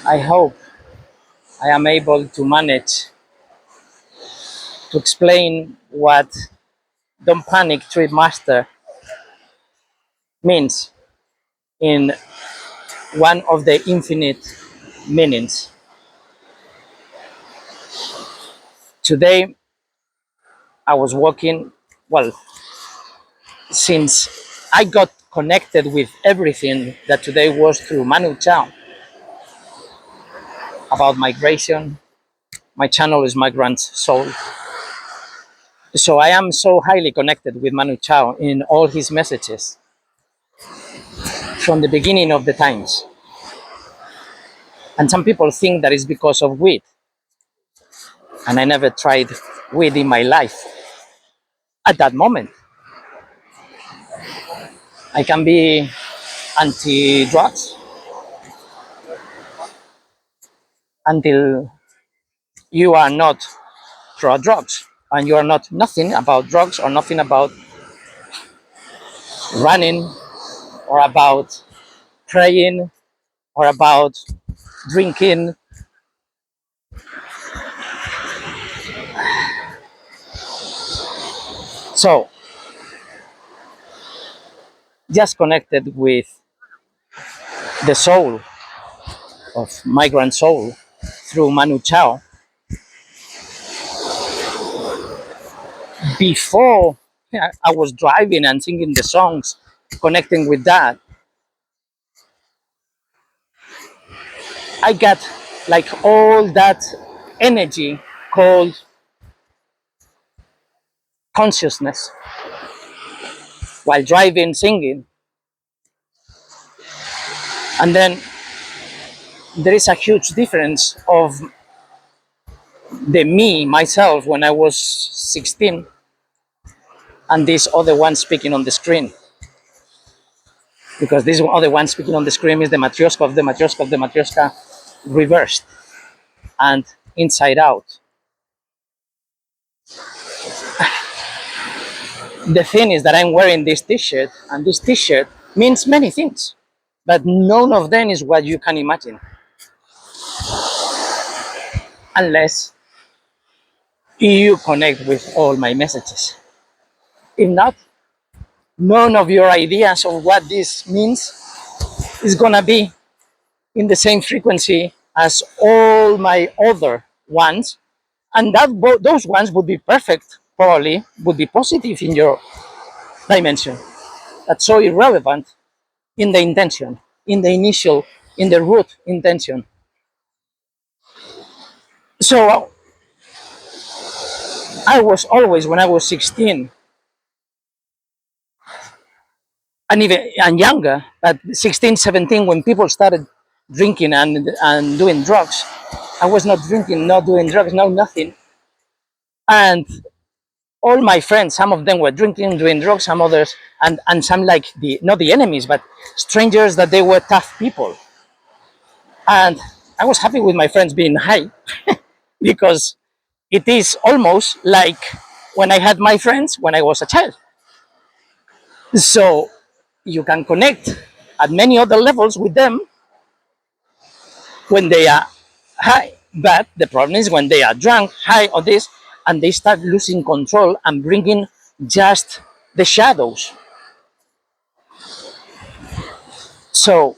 I hope I am able to manage to explain what Don't Panic Trip Master means in one of the infinite meanings. Today I was walking, well, since I got connected with everything that today was through Manu Chao about migration. My channel is Migrant Soul. So I am so highly connected with Manu Chao in all his messages from the beginning of the times. And some people think that is because of weed. And I never tried weed in my life. At that moment, I can be anti-drugs until you are not pro-drugs and you are not nothing about drugs or nothing about running or about praying or about drinking. So just connected with the soul of Migrant Soul through Manu Chao. Before, yeah, I was driving and singing the songs, connecting with that, I got like all that energy called consciousness while driving, singing. And then there is a huge difference of the me, myself, when I was 16, and this other one speaking on the screen. Because this other one speaking on the screen is the Matryoshka of the Matryoshka of the Matryoshka reversed and inside out. The thing is that I'm wearing this t-shirt, and this t-shirt means many things, but none of them is what you can imagine, unless you connect with all my messages. If not, none of your ideas of what this means is gonna be in the same frequency as all my other ones, and that those ones would be perfect, probably would be positive in your dimension. That's so irrelevant in the intention, in the initial, in the root intention. So I was always, when I was 16, and even and younger, at 16, 17, when people started drinking and doing drugs, I was not drinking, not doing drugs, no nothing. And all my friends, some of them were drinking, doing drugs, some others, and some like the not the enemies, but strangers that they were tough people. And I was happy with my friends being high because it is almost like when I had my friends when I was a child. So you can connect at many other levels with them when they are high. But the problem is when they are drunk, high, or this, and they start losing control and bringing just the shadows. So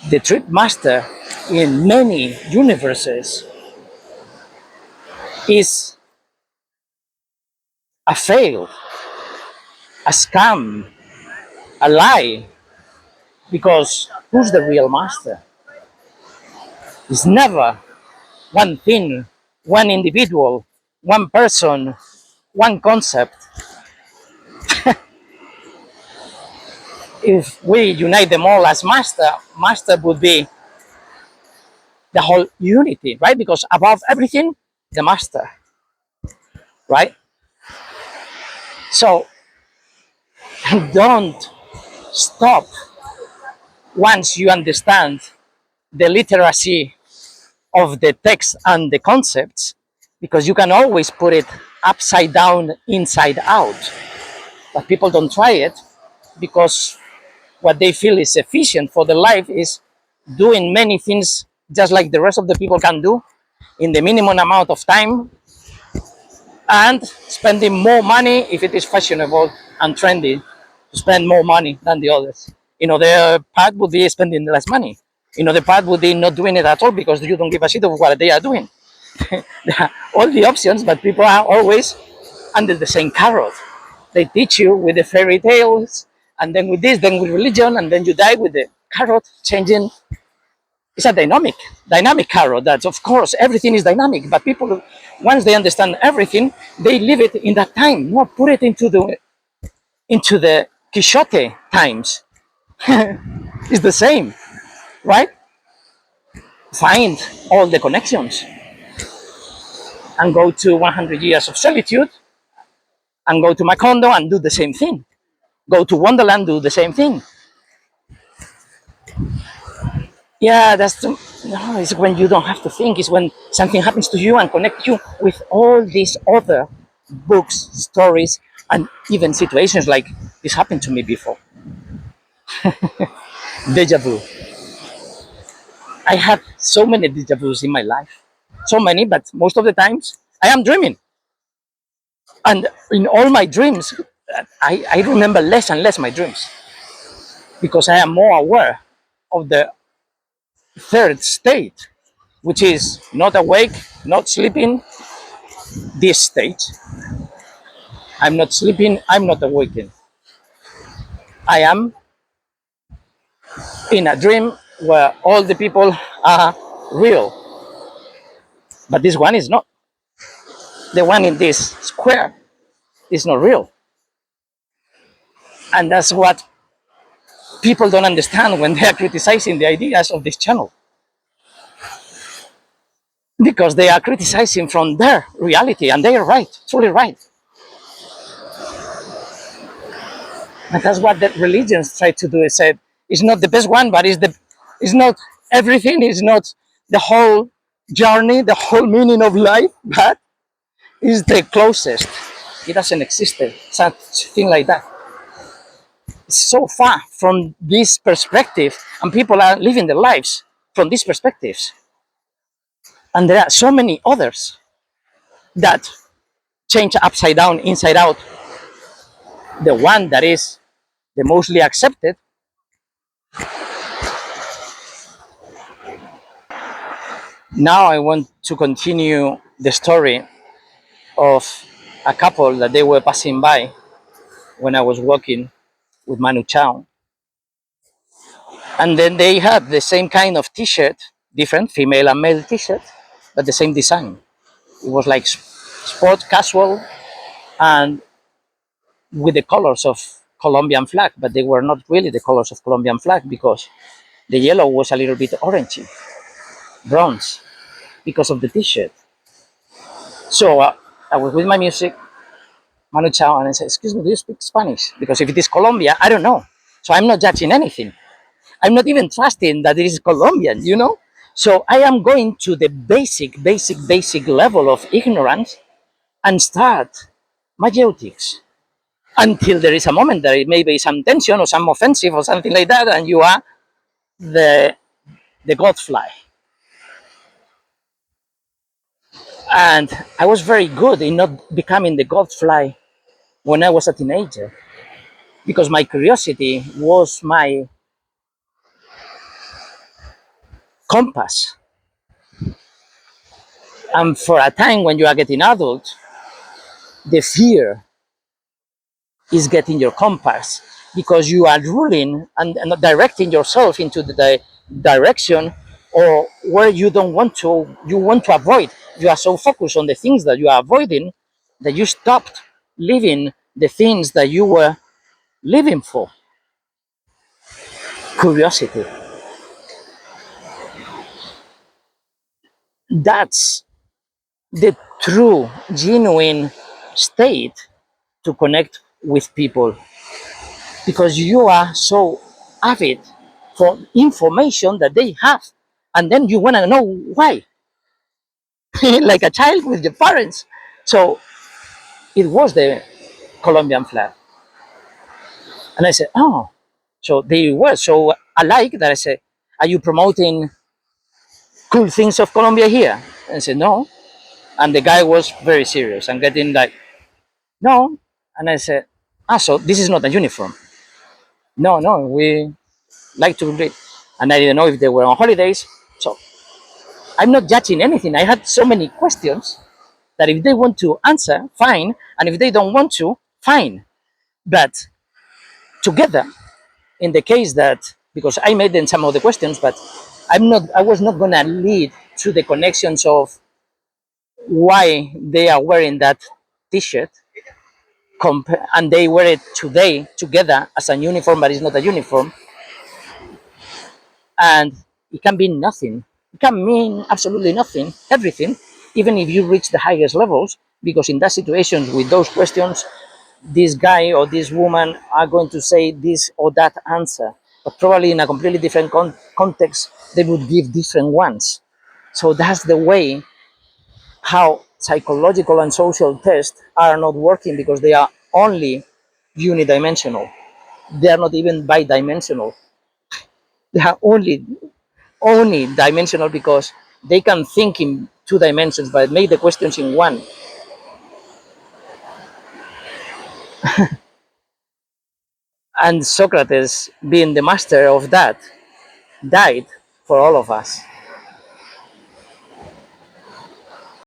the trip master in many universes is a fail, a scam, a lie, because who's the real master? It's never one thing, one individual, one person, one concept. If we unite them all as master, master would be the whole unity, right? Because above everything, the master, right? So don't stop once you understand the literacy of the text and the concepts, because you can always put it upside down, inside out. But people don't try it because what they feel is efficient for their life is doing many things just like the rest of the people can do in the minimum amount of time, and spending more money if it is fashionable and trendy to spend more money than the others. The part would be spending less money. The part would be not doing it at all because you don't give a shit of what they are doing. There are all the options, but people are always under the same carrot. They teach you with the fairy tales, and then with this, then with religion, and then you die with the carrot changing. It's a dynamic carrot. That of course everything is dynamic, but people, once they understand everything, they leave it in that time, not put it into the Quixote times. It's the same, right? Find all the connections and go to 100 years of solitude, and go to Macondo and do the same thing. Go to Wonderland, do the same thing. Yeah, no, it's when you don't have to think. It's when something happens to you and connect you with all these other books, stories, and even situations like this happened to me before. Deja vu. I had so many deja vus in my life. So many, but most of the times I am dreaming. And in all my dreams, I remember less and less my dreams because I am more aware of the third state, which is not awake, not sleeping, this state. I'm not sleeping, I'm not awakened. I am in a dream where all the people are real, but this one is not. The one in this square is not real. And that's what people don't understand when they are criticizing the ideas of this channel, because they are criticizing from their reality, and they are right, truly right. And that's what the religions try to do. Is say it's not the best one, but it's not everything. It's not the whole journey, the whole meaning of life, but is the closest. It doesn't exist such thing like that. It's so far from this perspective, and people are living their lives from these perspectives. And there are so many others that change upside down, inside out. The one that is the mostly accepted. Now I want to continue the story of a couple that they were passing by when I was walking with Manu Chao. And then they had the same kind of t-shirt, different female and male t-shirt, but the same design. It was like sport casual and with the colors of Colombian flag, but they were not really the colors of Colombian flag because the yellow was a little bit orangey, bronze, because of the t-shirt. So I was with my music, Manu Chao, and I said, "Excuse me, do you speak Spanish? Because if it is Colombia, I don't know. So I'm not judging anything. I'm not even trusting that it is Colombian. So I am going to the basic level of ignorance and start Mayéutics until there is a moment that it may be some tension or some offensive or something like that, and you are the the godfly." And I was very good in not becoming the godfly when I was a teenager because my curiosity was my compass. And for a time when you are getting adult, the fear is getting your compass because you are ruling and directing yourself into the direction or where you want to avoid. You are so focused on the things that you are avoiding that you stopped living the things that you were living for. Curiosity. That's the true, genuine state to connect with people because you are so avid for information that they have, and then you want to know why. Like a child with your parents. So it was the Colombian flag, and I said, "Oh." So they were so alike that I said, are you promoting cool things of Colombia here? And I said, no. And the guy was very serious and getting like, no. And I said, ah, so this is not a uniform. No, no, we like to read. And I didn't know if they were on holidays. So I'm not judging anything. I had so many questions that if they want to answer, fine. And if they don't want to, fine. But together, in the case that, because I made them some of the questions, but I was not going to lead to the connections of why they are wearing that t-shirt and they wear it today together as a uniform, but it's not a uniform. And it can be nothing. It can mean absolutely nothing, everything, even if you reach the highest levels, because in that situation, with those questions, this guy or this woman are going to say this or that answer, but probably in a completely different context, they would give different ones. So that's the way how psychological and social tests are not working because they are only unidimensional. They are not even bidimensional. They are only dimensional because they can think in two dimensions but make the questions in one. And Socrates, being the master of that, died for all of us.